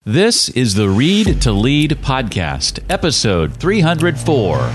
This is the Read to Lead podcast, episode 304.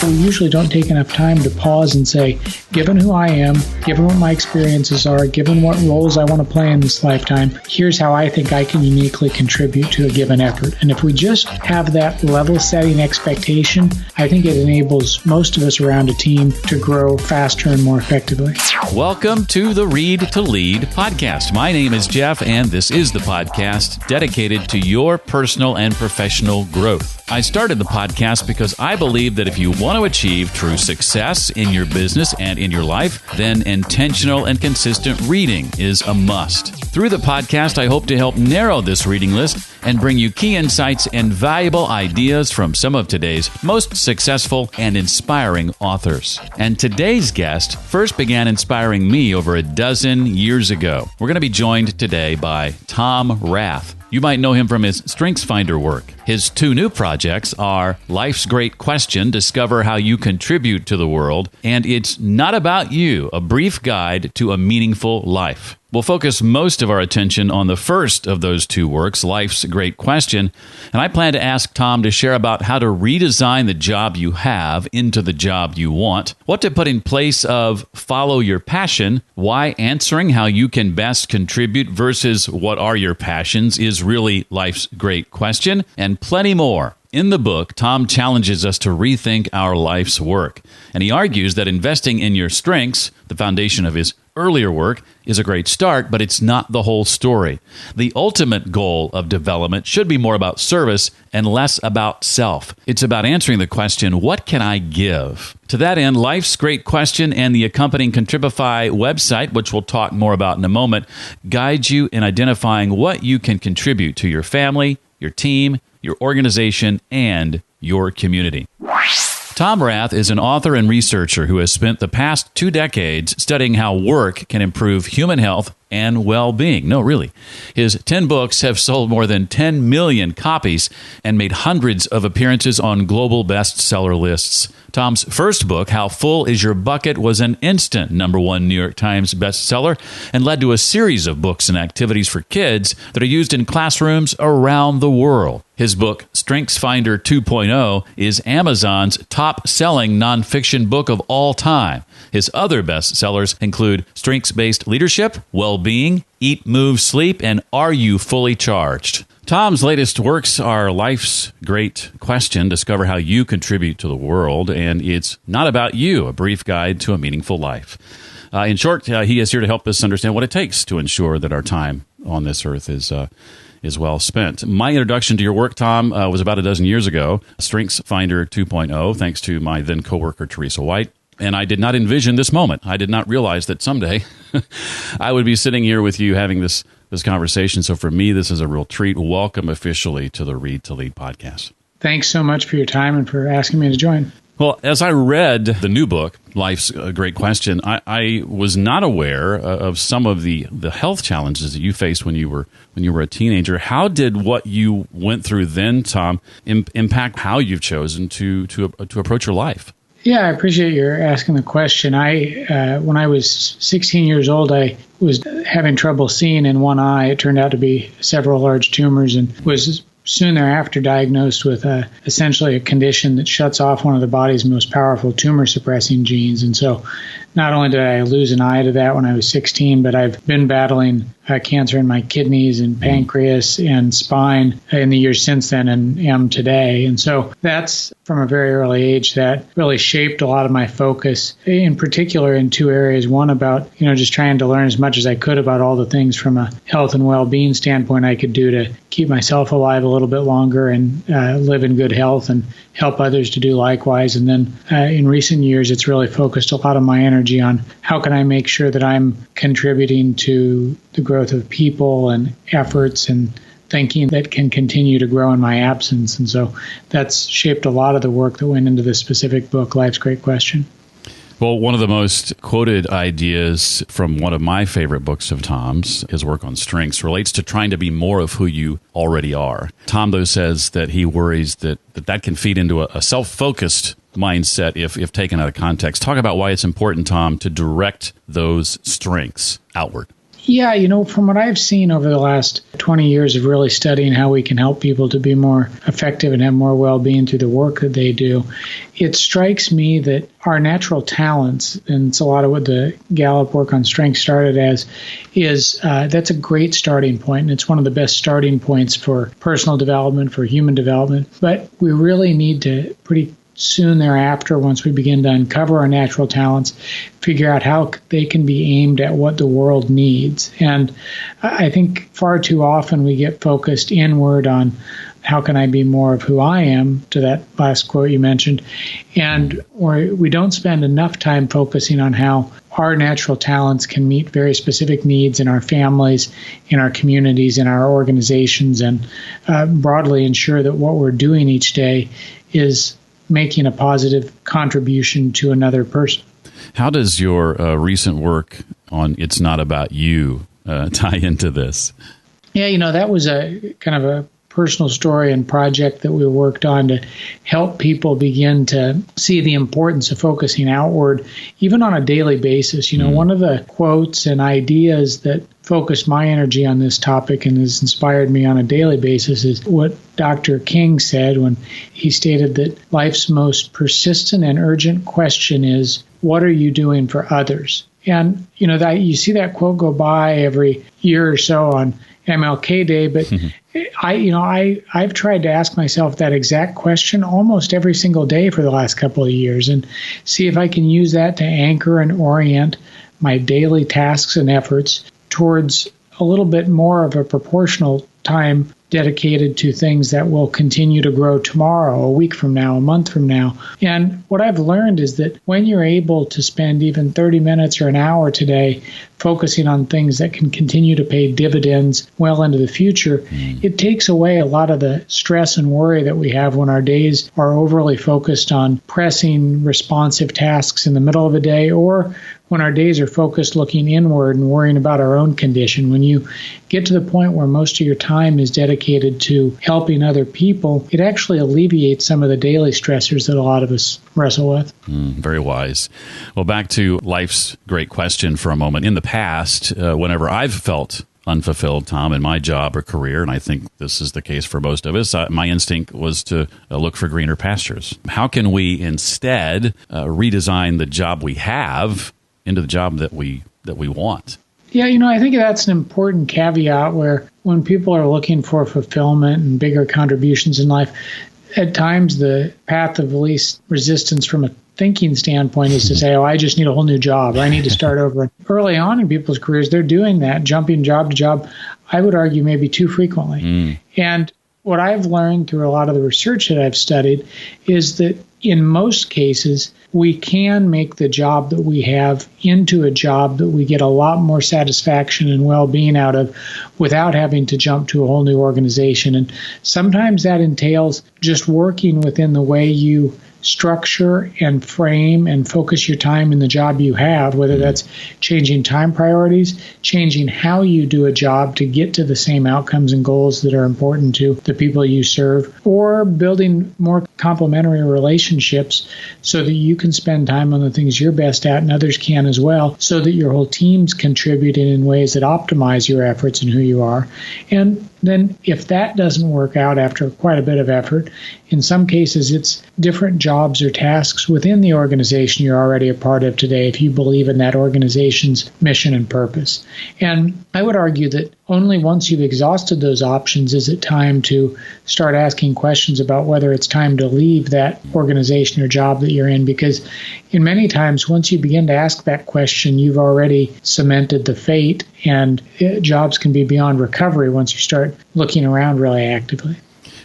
We usually don't take enough time to pause and say, given who I am, given what my experiences are, given what roles I want to play in this lifetime, here's how I think I can uniquely contribute to a given effort. And if we just have that level-setting expectation, I think it enables most of us around a team to grow faster and more effectively. Welcome to the Read to Lead podcast. My name is Jeff, and this is the podcast dedicated to your personal and professional growth. I started the podcast because I believe that if you want to achieve true success in your business and in your life, then intentional and consistent reading is a must. Through the podcast, I hope to help narrow this reading list and bring you key insights and valuable ideas from some of today's most successful and inspiring authors. And today's guest first began inspiring me over a dozen years ago. We're going to be joined today by Tom Rath. You might know him from his StrengthsFinder work. His two new projects are Life's Great Question, Discover How You Contribute to the World, and It's Not About You, A Brief Guide to a Meaningful Life. We'll focus most of our attention on the first of those two works, Life's Great Question, and I plan to ask Tom to share about how to redesign the job you have into the job you want, what to put in place of follow your passion, why answering how you can best contribute versus what are your passions is really life's great question, and plenty more. In the book, Tom challenges us to rethink our life's work, and he argues that investing in your strengths, the foundation of his earlier work, is a great start, but it's not the whole story. The ultimate goal of development should be more about service and less about self. It's about answering the question, what can I give? To that end, Life's Great Question and the accompanying Contribify website, which we'll talk more about in a moment, guide you in identifying what you can contribute to your family, your team, your organization, and your community. Tom Rath is an author and researcher who has spent the past 2 decades studying how work can improve human health and well-being. No, really. His 10 books have sold more than 10 million copies and made hundreds of appearances on global bestseller lists. Tom's first book, How Full Is Your Bucket, was an instant #1 New York Times bestseller and led to a series of books and activities for kids that are used in classrooms around the world. His book, StrengthsFinder 2.0, is Amazon's top-selling nonfiction book of all time. His other bestsellers include Strengths-Based Leadership, Wellbeing, Eat, Move, Sleep, and Are You Fully Charged? Tom's latest works are Life's Great Question, Discover How You Contribute to the World, and It's Not About You, A Brief Guide to a Meaningful Life. In short, he is here to help us understand what it takes to ensure that our time on this earth is well spent. My introduction to your work, Tom, was about a dozen years ago, StrengthsFinder 2.0, thanks to my then coworker, Teresa White. And I did not envision this moment. I did not realize that someday I would be sitting here with you having this conversation. So for me, this is a real treat. Welcome officially to the Read to Lead podcast. Thanks so much for your time and for asking me to join. Well, as I read the new book, Life's Great Question, I was not aware of some of the health challenges that you faced when you were a teenager. How did what you went through then, Tom, impact how you've chosen to approach your life? Yeah, I appreciate your asking the question. When I was 16 years old, I was having trouble seeing in one eye. It turned out to be several large tumors and was soon thereafter diagnosed with essentially a condition that shuts off one of the body's most powerful tumor-suppressing genes. And so not only did I lose an eye to that when I was 16, but I've been battling cancer in my kidneys and pancreas and spine in the years since then and am today. And so that's from a very early age that really shaped a lot of my focus, in particular in 2 areas. One about, just trying to learn as much as I could about all the things from a health and well-being standpoint I could do to keep myself alive a little bit longer and live in good health and help others to do likewise. And then in recent years, it's really focused a lot of my energy on how can I make sure that I'm contributing to the growth of people and efforts and thinking that can continue to grow in my absence. And so that's shaped a lot of the work that went into this specific book, Life's Great Question. Well, one of the most quoted ideas from one of my favorite books of Tom's, his work on strengths, relates to trying to be more of who you already are. Tom, though, says that he worries that can feed into a self-focused mindset if taken out of context. Talk about why it's important, Tom, to direct those strengths outward. Yeah, from what I've seen over the last 20 years of really studying how we can help people to be more effective and have more well-being through the work that they do, it strikes me that our natural talents, and it's a lot of what the Gallup work on strength started as, is that's a great starting point, and it's one of the best starting points for personal development, for human development. But we really need to pretty soon thereafter, once we begin to uncover our natural talents, figure out how they can be aimed at what the world needs. And I think far too often we get focused inward on how can I be more of who I am, to that last quote you mentioned, and we don't spend enough time focusing on how our natural talents can meet very specific needs in our families, in our communities, in our organizations, and broadly ensure that what we're doing each day is making a positive contribution to another person. How does your recent work on It's Not About You tie into this? Yeah, that was a kind of a personal story and project that we worked on to help people begin to see the importance of focusing outward, even on a daily basis. One of the quotes and ideas that focused my energy on this topic and has inspired me on a daily basis is what Dr. King said when he stated that life's most persistent and urgent question is, what are you doing for others? And, that you see that quote go by every year or so on MLK Day, but I've tried to ask myself that exact question almost every single day for the last couple of years and see if I can use that to anchor and orient my daily tasks and efforts towards a little bit more of a proportional time dedicated to things that will continue to grow tomorrow, a week from now, a month from now. And what I've learned is that when you're able to spend even 30 minutes or an hour today focusing on things that can continue to pay dividends well into the future, it takes away a lot of the stress and worry that we have when our days are overly focused on pressing, responsive tasks in the middle of a day, or when our days are focused looking inward and worrying about our own condition. When you get to the point where most of your time is dedicated to helping other people, it actually alleviates some of the daily stressors that a lot of us wrestle with. Very wise. Well, back to life's great question for a moment. In the past, whenever I've felt unfulfilled, Tom, in my job or career, and I think this is the case for most of us, my instinct was to look for greener pastures. How can we instead redesign the job we have into the job that we want? Yeah, I think that's an important caveat where when people are looking for fulfillment and bigger contributions in life, at times the path of least resistance from a thinking standpoint is to say, I just need a whole new job. I need to start over. Early on in people's careers, they're doing that, jumping job to job, I would argue maybe too frequently. And what I've learned through a lot of the research that I've studied is that in most cases, we can make the job that we have into a job that we get a lot more satisfaction and well-being out of without having to jump to a whole new organization. And sometimes that entails just working within the way you structure and frame and focus your time in the job you have, whether that's changing time priorities, changing how you do a job to get to the same outcomes and goals that are important to the people you serve, or building more complementary relationships so that you can spend time on the things you're best at and others can as well, so that your whole team's contributing in ways that optimize your efforts and who you are. And then if that doesn't work out after quite a bit of effort, in some cases it's different jobs or tasks within the organization you're already a part of today if you believe in that organization's mission and purpose. And I would argue that only once you've exhausted those options is it time to start asking questions about whether it's time to leave that organization or job that you're in, because in many times once you begin to ask that question, you've already cemented the fate, and jobs can be beyond recovery once you start looking around really actively.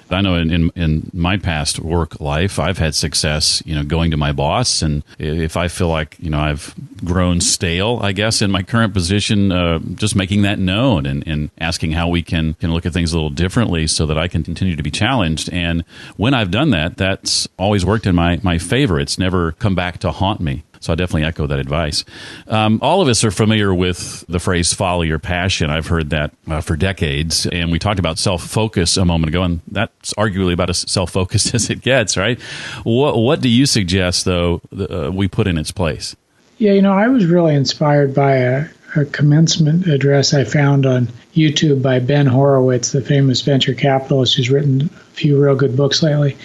I know in my past work life, I've had success, going to my boss, and if I feel like, I've grown stale, I guess, in my current position, just making that known and asking how we can look at things a little differently so that I can continue to be challenged. And when I've done that, that's always worked in my favor. It's never come back to haunt me. So I definitely echo that advice. All of us are familiar with the phrase follow your passion. I've heard that for decades. And we talked about self-focus a moment ago, and that's arguably about as self-focused as it gets, right? What do you suggest, though, we put in its place? Yeah, I was really inspired by a commencement address I found on YouTube by Ben Horowitz, the famous venture capitalist who's written a few real good books lately.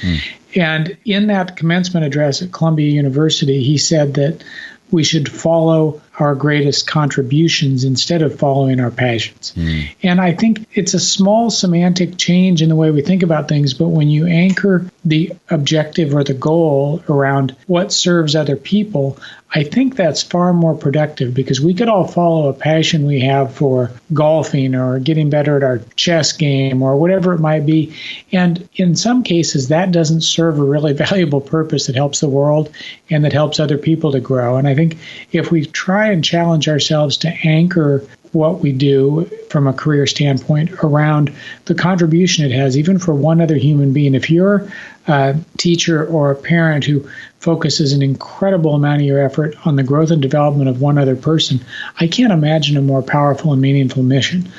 And in that commencement address at Columbia University, he said that we should follow our greatest contributions instead of following our passions. And I think it's a small semantic change in the way we think about things, but when you anchor the objective or the goal around what serves other people, I think that's far more productive, because we could all follow a passion we have for golfing or getting better at our chess game or whatever it might be. And in some cases, that doesn't serve a really valuable purpose that helps the world and that helps other people to grow. And I think if we try and challenge ourselves to anchor what we do from a career standpoint around the contribution it has, even for one other human being. If you're a teacher or a parent who focuses an incredible amount of your effort on the growth and development of one other person, I can't imagine a more powerful and meaningful mission.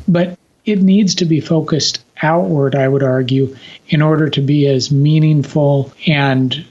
But it needs to be focused outward, I would argue, in order to be as meaningful and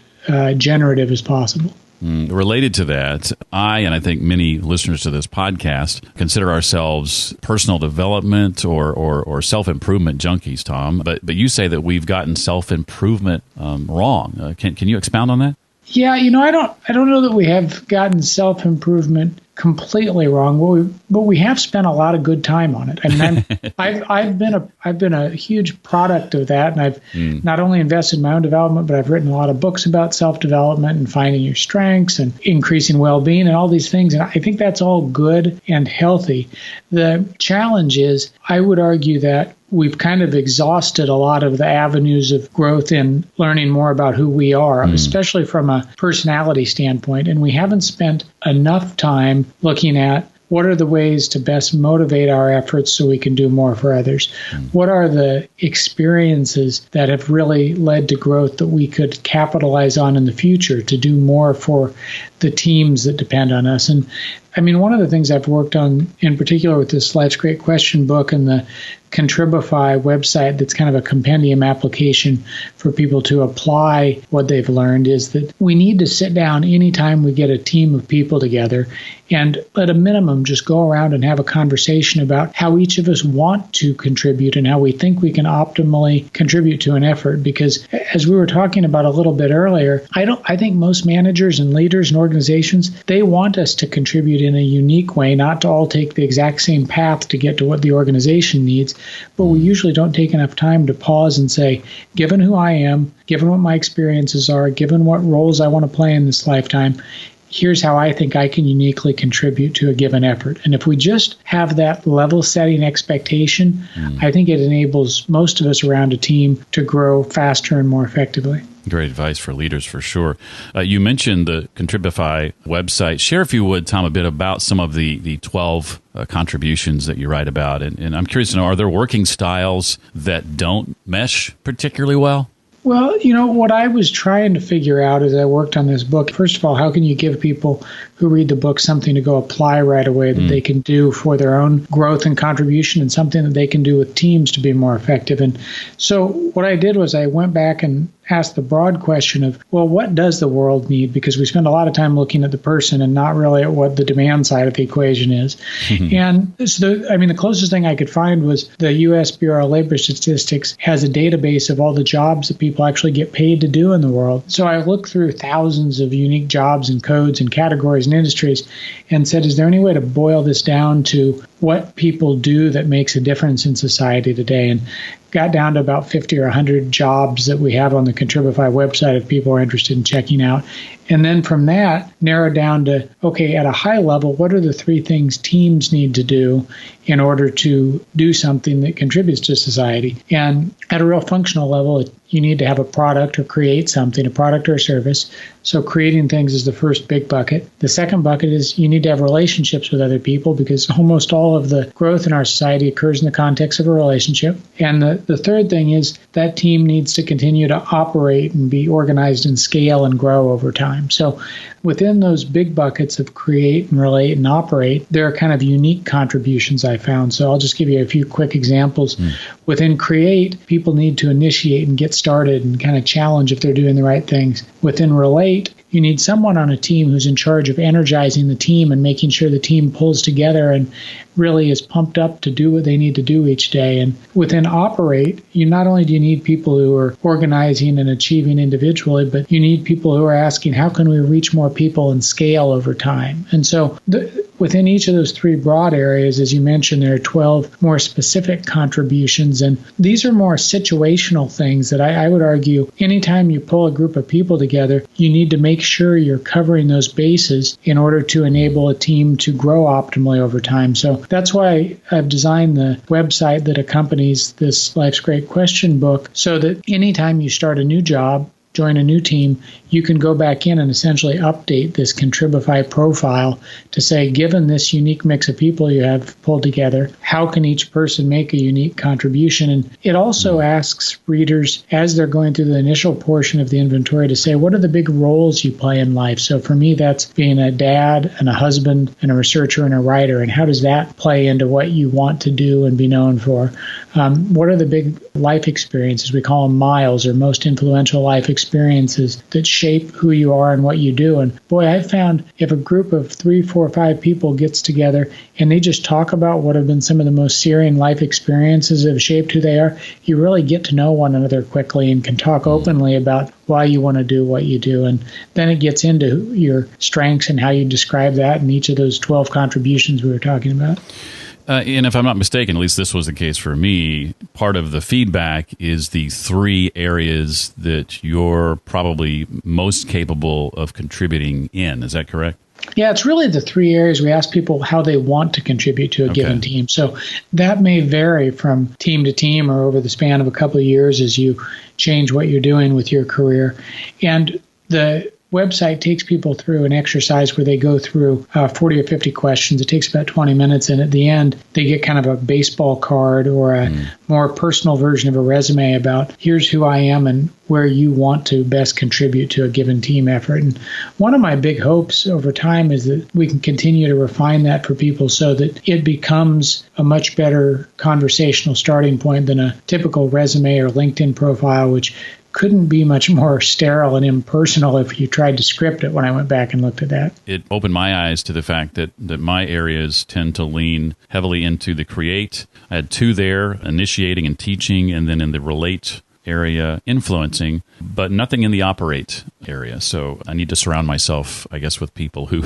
generative as possible. Related to that, and I think many listeners to this podcast consider ourselves personal development or self-improvement junkies, Tom. But you say that we've gotten self-improvement wrong. Can you expound on that? Yeah, I don't know that we have gotten self-improvement completely wrong, but we have spent a lot of good time on it. I mean, I've been a huge product of that, and I've not only invested in my own development, but I've written a lot of books about self-development and finding your strengths and increasing well-being and all these things. And I think that's all good and healthy. The challenge is, I would argue that we've kind of exhausted a lot of the avenues of growth in learning more about who we are, especially from a personality standpoint. And we haven't spent enough time looking at what are the ways to best motivate our efforts so we can do more for others? What are the experiences that have really led to growth that we could capitalize on in the future to do more for the teams that depend on us? And I mean, one of the things I've worked on in particular with this Life's Great Question book and the Contribify website, that's kind of a compendium application for people to apply what they've learned, is that we need to sit down anytime we get a team of people together and at a minimum just go around and have a conversation about how each of us want to contribute and how we think we can optimally contribute to an effort. Because as we were talking about a little bit earlier, I think most managers and leaders and organizations, they want us to contribute in a unique way, not to all take the exact same path to get to what the organization needs. But we usually don't take enough time to pause and say, given who I am, given what my experiences are, given what roles I want to play in this lifetime, here's how I think I can uniquely contribute to a given effort. And if we just have that level-setting expectation, I think it enables most of us around a team to grow faster and more effectively. Great advice for leaders, for sure. You mentioned the Contribify website. Share, if you would, Tom, a bit about some of the 12 contributions that you write about. And I'm curious to know, are there working styles that don't mesh particularly well? Well, what I was trying to figure out as I worked on this book, first of all, how can you give people who read the book something to go apply right away that they can do for their own growth and contribution, and something that they can do with teams to be more effective? And so what I did was I went back and asked the broad question of, well, what does the world need? Because we spend a lot of time looking at the person and not really at what the demand side of the equation is. And so, the closest thing I could find was the U.S. Bureau of Labor Statistics has a database of all the jobs that people actually get paid to do in the world. So I looked through thousands of unique jobs and codes and categories and industries and said, is there any way to boil this down to what people do that makes a difference in society today? And got down to about 50 or 100 jobs that we have on the Contribify website if people are interested in checking out. And then from that, narrowed down to, okay, at a high level, what are the 3 things teams need to do in order to do something that contributes to society? And at a real functional level, you need to have a product or create something, a product or a service. So creating things is the first big bucket. The second bucket is you need to have relationships with other people, because almost all of the growth in our society occurs in the context of a relationship. And the third thing is that team needs to continue to operate and be organized and scale and grow over time. overtime. So within those big buckets of create and relate and operate, there are kind of unique contributions I found. So I'll just give you a few quick examples. Within create, people need to initiate and get started and kind of challenge if they're doing the right things. Within relate, you need someone on a team who's in charge of energizing the team and making sure the team pulls together and really is pumped up to do what they need to do each day. And within operate, you not only do you need people who are organizing and achieving individually, but you need people who are asking, how can we reach more people and scale over time? And so within each of those three broad areas, as you mentioned, there are 12 more specific contributions. And these are more situational things that I would argue anytime you pull a group of people together, you need to make sure you're covering those bases in order to enable a team to grow optimally over time. So that's why I've designed the website that accompanies this Life's Great Question book, so that anytime you start a new job, join a new team, you can go back in and essentially update this Contribify profile to say, given this unique mix of people you have pulled together, how can each person make a unique contribution? And it also asks readers, as they're going through the initial portion of the inventory, to say, what are the big roles you play in life? So for me, that's being a dad and a husband and a researcher and a writer. And how does that play into what you want to do and be known for? What are the big life experiences? We call them miles, or most influential life experiences that shape who you are and what you do. And boy, I've found if a group of 3, 4, 5 people gets together and they just talk about what have been some of the most searing life experiences that have shaped who they are, you really get to know one another quickly and can talk openly about why you want to do what you do. And then it gets into your strengths and how you describe that in each of those 12 contributions we were talking about. And if I'm not mistaken, at least this was the case for me, part of the feedback is the 3 areas that you're probably most capable of contributing in. Is that correct? Yeah, it's really the 3 areas we ask people how they want to contribute to a given team. So that may vary from team to team or over the span of a couple of years as you change what you're doing with your career. And the website takes people through an exercise where they go through 40 or 50 questions. It takes about 20 minutes, and at the end, they get kind of a baseball card or a more personal version of a resume about here's who I am and where you want to best contribute to a given team effort. And one of my big hopes over time is that we can continue to refine that for people so that it becomes a much better conversational starting point than a typical resume or LinkedIn profile, which couldn't be much more sterile and impersonal if you tried to script it when I went back and looked at that. It opened my eyes to the fact that my areas tend to lean heavily into the create. I had 2 there, initiating and teaching, and then in the relate area, influencing, but nothing in the operate area. So I need to surround myself, I guess, with people who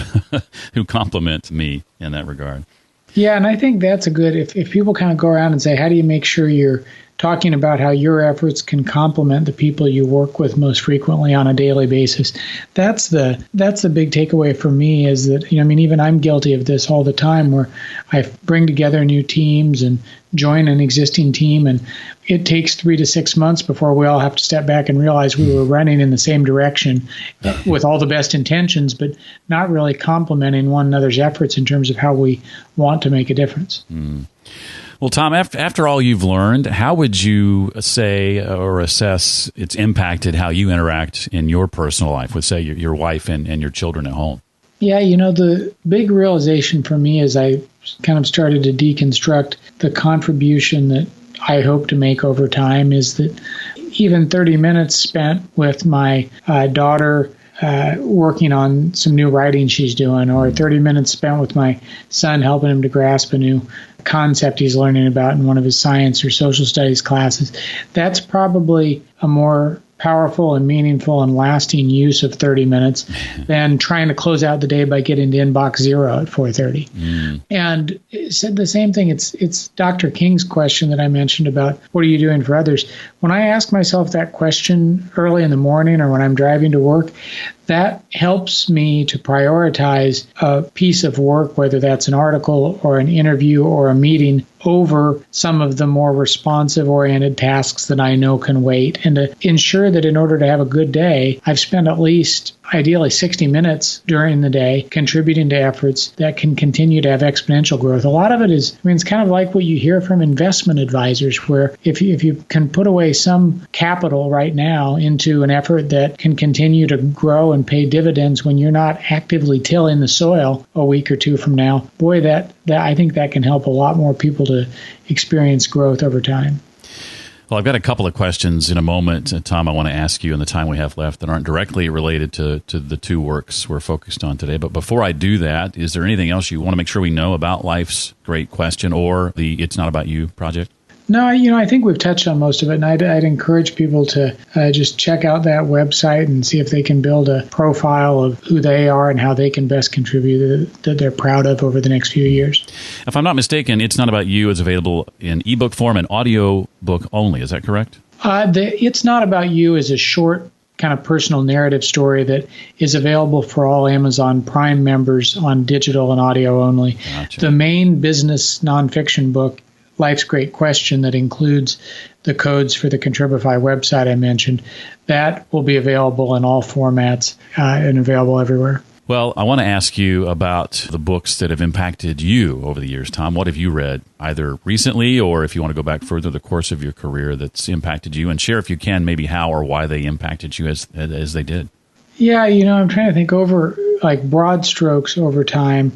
who complement me in that regard. Yeah, and I think that's a good, if people kind of go around and say, how do you make sure you're talking about how your efforts can complement the people you work with most frequently on a daily basis. That's the big takeaway for me, is that, even I'm guilty of this all the time, where I bring together new teams and join an existing team, and it takes 3 to 6 months before we all have to step back and realize we were running in the same direction with all the best intentions, but not really complementing one another's efforts in terms of how we want to make a difference. Well, Tom, after all you've learned, how would you say or assess it's impacted how you interact in your personal life with, say, your wife and your children at home? Yeah, the big realization for me as I kind of started to deconstruct the contribution that I hope to make over time is that even 30 minutes spent with my daughter working on some new writing she's doing, or 30 minutes spent with my son helping him to grasp a new concept he's learning about in one of his science or social studies classes, that's probably a more powerful and meaningful and lasting use of 30 minutes than trying to close out the day by getting to inbox 0 at 4:30. And it said the same thing. It's Dr. King's question that I mentioned about what are you doing for others. When I ask myself that question early in the morning or when I'm driving to work, that helps me to prioritize a piece of work, whether that's an article or an interview or a meeting, over some of the more responsive-oriented tasks that I know can wait, and to ensure that in order to have a good day, I've spent at least ideally 60 minutes during the day, contributing to efforts that can continue to have exponential growth. A lot of it is, it's kind of like what you hear from investment advisors, where if you can put away some capital right now into an effort that can continue to grow and pay dividends when you're not actively tilling the soil a week or two from now, boy, that I think that can help a lot more people to experience growth over time. Well, I've got a couple of questions in a moment, Tom, I want to ask you in the time we have left that aren't directly related to the two works we're focused on today. But before I do that, is there anything else you want to make sure we know about Life's Great Question or the It's Not About You project? No, I think we've touched on most of it, and I'd encourage people to just check out that website and see if they can build a profile of who they are and how they can best contribute that they're proud of over the next few years. If I'm not mistaken, It's Not About You is available in ebook form and audio book only. Is that correct? It's Not About You is a short kind of personal narrative story that is available for all Amazon Prime members on digital and audio only. Gotcha. The main business nonfiction book, Life's Great Question, that includes the codes for the Contribify website I mentioned, that will be available in all formats and available everywhere. Well, I want to ask you about the books that have impacted you over the years, Tom. What have you read, either recently or if you want to go back further the course of your career that's impacted you? And share, if you can, maybe how or why they impacted you as they did. Yeah, I'm trying to think over broad strokes over time.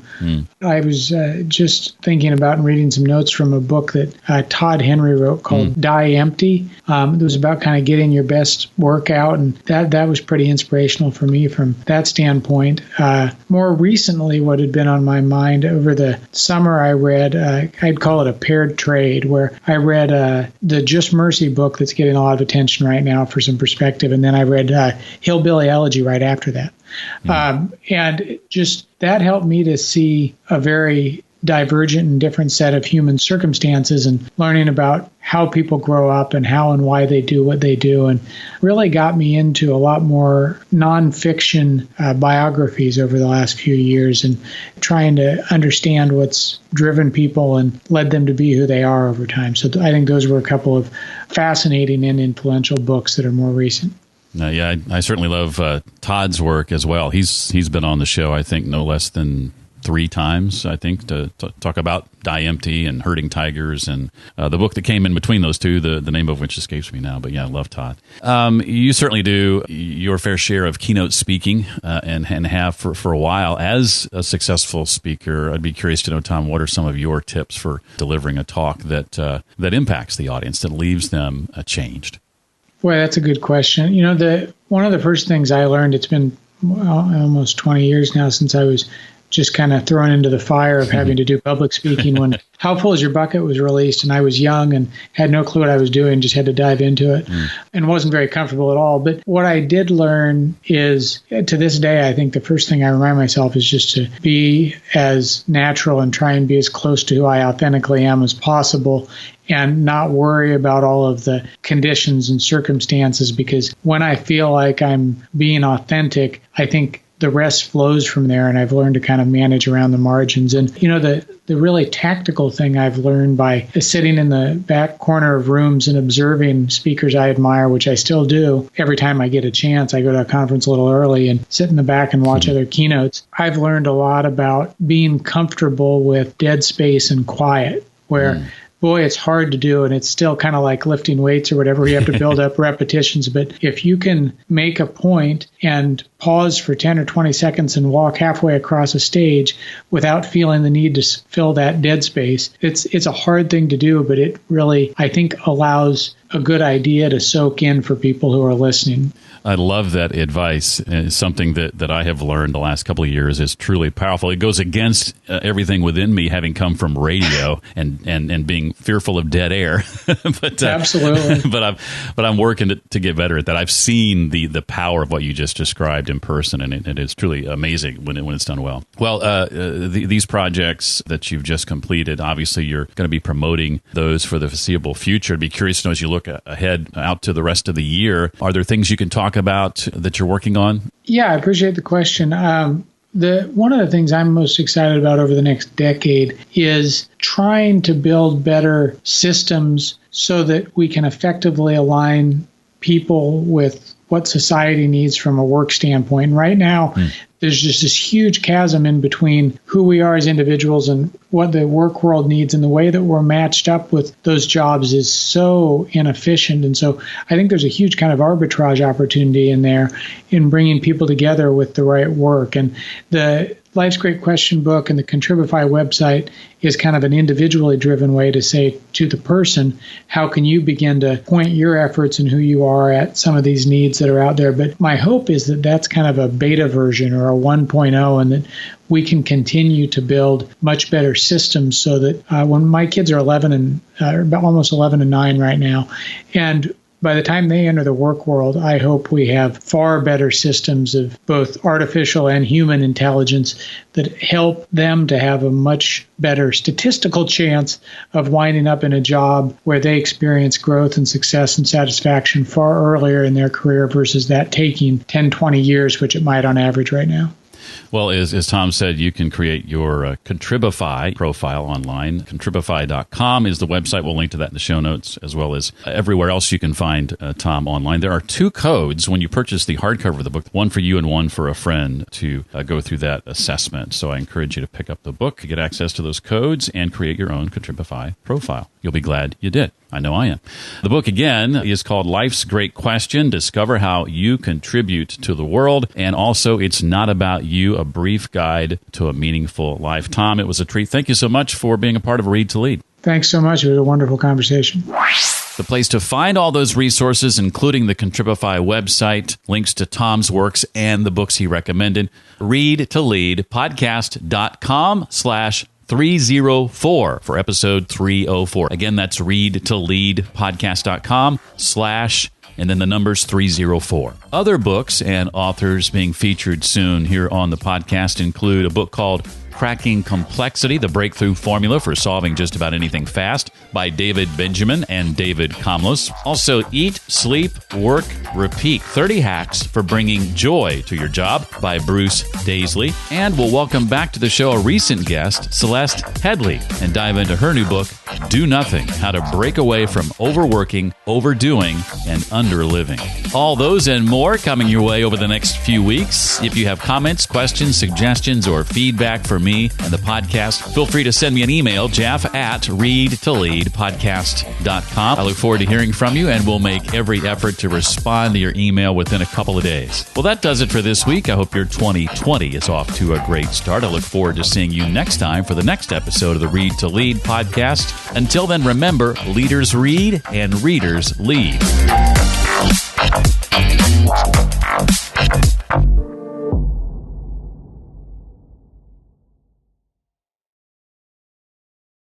I was just thinking about and reading some notes from a book that Todd Henry wrote called Die Empty. It was about kind of getting your best workout, and that was pretty inspirational for me from that standpoint. More recently, what had been on my mind over the summer, I read, I'd call it a paired trade, where I read the Just Mercy book that's getting a lot of attention right now for some perspective, and then I read Hillbilly Elegy right after that. And just that helped me to see a very divergent and different set of human circumstances and learning about how people grow up and how and why they do what they do, and really got me into a lot more nonfiction biographies over the last few years and trying to understand what's driven people and led them to be who they are over time. So I think those were a couple of fascinating and influential books that are more recent. Yeah, I certainly love Todd's work as well. He's been on the show, I think, no less than 3 times, I think, to talk about Die Empty and Herding Tigers and the book that came in between those two, the name of which escapes me now. But yeah, I love Todd. You certainly do your fair share of keynote speaking and have for a while as a successful speaker. I'd be curious to know, Tom, what are some of your tips for delivering a talk that impacts the audience, that leaves them changed? Boy, that's a good question. One of the first things I learned, it's been almost 20 years now since I was just kind of thrown into the fire of having to do public speaking when How Full Is Your Bucket was released, and I was young and had no clue what I was doing, just had to dive into it and wasn't very comfortable at all. But what I did learn is, to this day, I think the first thing I remind myself is just to be as natural and try and be as close to who I authentically am as possible, and not worry about all of the conditions and circumstances, because when I feel like I'm being authentic, I think the rest flows from there, and I've learned to kind of manage around the margins. And, the really tactical thing I've learned by sitting in the back corner of rooms and observing speakers I admire, which I still do every time I get a chance. I go to a conference a little early and sit in the back and watch other keynotes. I've learned a lot about being comfortable with dead space and quiet, where boy, it's hard to do, and it's still kind of like lifting weights or whatever. You have to build up repetitions. But if you can make a point and pause for 10 or 20 seconds and walk halfway across a stage without feeling the need to fill that dead space, it's a hard thing to do, but it really, I think, allows a good idea to soak in for people who are listening. I love that advice. It's something that I have learned the last couple of years is truly powerful. It goes against everything within me, having come from radio and being fearful of dead air. But absolutely. But I'm working to get better at that. I've seen the power of what you just described in person, and it is truly amazing when it's done well. Well, these projects that you've just completed, obviously you're going to be promoting those for the foreseeable future. I'd be curious to know, as you look ahead out to the rest of the year, are there things you can talk about that you're working on? Yeah, I appreciate the question. One of the things I'm most excited about over the next decade is trying to build better systems so that we can effectively align people with what society needs from a work standpoint. And right now, there's just this huge chasm in between who we are as individuals and what the work world needs, and the way that we're matched up with those jobs is so inefficient. And so I think there's a huge kind of arbitrage opportunity in there in bringing people together with the right work. And the Life's Great Question book and the Contribify website is kind of an individually driven way to say to the person, how can you begin to point your efforts and who you are at some of these needs that are out there? But my hope is that that's kind of a beta version or a 1.0, and that we can continue to build much better systems so that when my kids are 11 and almost 11 and 9 right now, and by the time they enter the work world, I hope we have far better systems of both artificial and human intelligence that help them to have a much better statistical chance of winding up in a job where they experience growth and success and satisfaction far earlier in their career versus that taking 10, 20 years, which it might on average right now. Well, as Tom said, you can create your Contribify profile online. Contribify.com is the website. We'll link to that in the show notes, as well as everywhere else you can find Tom online. There are 2 codes when you purchase the hardcover of the book, one for you and one for a friend, to go through that assessment. So I encourage you to pick up the book, get access to those codes, and create your own Contribify profile. You'll be glad you did. I know I am. The book, again, is called Life's Great Question. Discover how you contribute to the world. And also, It's Not About You, a brief guide to a meaningful life. Tom, it was a treat. Thank you so much for being a part of Read to Lead. Thanks so much. It was a wonderful conversation. The place to find all those resources, including the Contribify website, links to Tom's works, and the books he recommended, readtoleadpodcast.com/304 for episode 304. Again, that's readtoleadpodcast.com/ and then the numbers 304. Other books and authors being featured soon here on the podcast include a book called Cracking Complexity, the Breakthrough Formula for Solving Just About Anything Fast by David Benjamin and David Kamlos. Also, Eat, Sleep, Work, Repeat, 30 Hacks for Bringing Joy to Your Job by Bruce Daisley. And we'll welcome back to the show a recent guest, Celeste Headley, and dive into her new book, Do Nothing, How to Break Away from Overworking, Overdoing, and Underliving. All those and more coming your way over the next few weeks. If you have comments, questions, suggestions, or feedback for me and the podcast, feel free to send me an email, jeff@readtoleadpodcast.com. I look forward to hearing from you, and we'll make every effort to respond to your email within a couple of days. Well, that does it for this week. I hope your 2020 is off to a great start. I look forward to seeing you next time for the next episode of the Read to Lead podcast. Until then, remember, leaders read and readers lead.